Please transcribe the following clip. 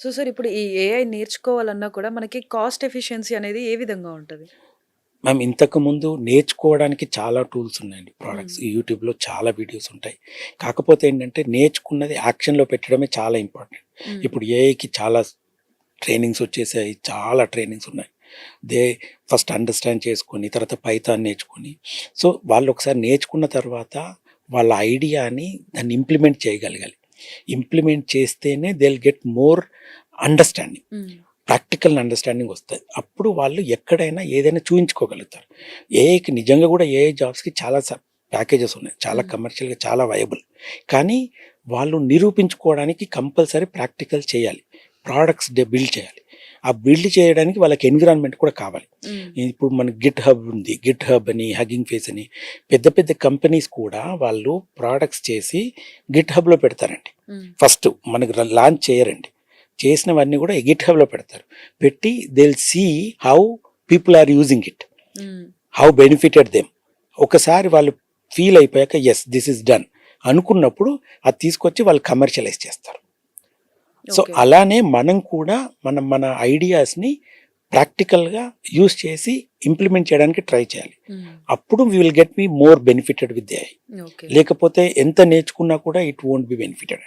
So sir ఇప్పుడు ఈ AI నేర్చుకోవాలన్నా కూడా మనకి కాస్ట్ ఎఫిషియన్సీ అనేది ఏ విధంగా ఉంటది? మ్యామ్ ఇంతకుముందు నేర్చుకోవడానికి చాలా టూల్స్ ఉన్నాయండి. హ్మ్. ప్రొడక్ట్స్ యూట్యూబ్‌లో చాలా వీడియోస్ ఉంటాయి. కాకపోతే ఏంటంటే నేర్చుకున్నది యాక్షన్‌లో పెట్టడమే చాలా ఇంపార్టెంట్. హ్మ్. ఇప్పుడు ఏఐకి చాలా ట్రైనింగ్స్ వచ్చేసాయి. చాలా ట్రైనింగ్స్ ఉన్నాయి. దే ఫస్ట్ అండర్‌స్టాండ్ చేసుకొని తర్వాత పైథాన్ నేర్చుకొని సో వాళ్ళు ఒకసారి నేర్చుకున్న తర్వాత వాళ్ళ ఐడియాని దాన్ని ఇంప్లిమెంట్ చేయగలగాలి. ఇంప్లిమెంట్ చేస్తేనే they will get more understanding. హ్మ్. ప్రాక్టికల్ అండర్‌స్టాండింగ్ వస్తది. అప్పుడు వాళ్ళు ఎక్కడైనా ఏదైనా చూయించుకోగలుగుతారు. ఏఐకి నిజంగా కూడా ఏఐ జాబ్స్‌కి చాలా ప్యాకేజెస్ ఉన్నాయి. చాలా హ్మ్. కమర్షియల్‌గా చాలా వయబుల్. కానీ వాళ్ళు నిరూపించుకోవడానికి కంపల్సరీ ప్రాక్టికల్ చేయాలి. ప్రొడక్ట్స్ బిల్డ్ చేయాలి. ఆ బిల్డ్ చేయడానికి వాళ్ళకి ఎన్విరాన్మెంట్ కూడా కావాలి. హ్మ్. ఇప్పుడు మనకి గిట్ హబ్ ఉంది. గిట్ హబ్ అని, హగ్గింగ్ ఫేస్ అని పెద్ద పెద్ద కంపెనీస్ కూడా వాళ్ళు ప్రొడక్ట్స్ చేసి గిట్ హబ్‌లో పెడతారండి. హ్మ్. ఫస్ట్ మనకు లాంచ్ చేయరండి. చేసినవన్నీ కూడా గిట్ హబ్‌లో పెడతారు. పెట్టి they will see how people are using it. Hmm. How benefited them. ఒకసారి వాళ్ళు ఫీల్ అయిపోయాక యెస్ దిస్ ఇస్ డన్ అనుకున్నప్పుడు అది తీసుకొచ్చి వాళ్ళు కమర్షియలైజ్ చేస్తారు. So okay. అలానే మనం కూడా మన ఐడియాస్‌ని ప్రాక్టికల్‌గా యూజ్ చేసి ఇంప్లిమెంట్ చేయడానికి ట్రై చేయాలి. హ్మ్. అప్పుడు we will get more benefited with AI. Okay. లేకపోతే ఎంత నేర్చుకున్నా కూడా ఇట్ వోంట్ బి బెనిఫిటెడ్.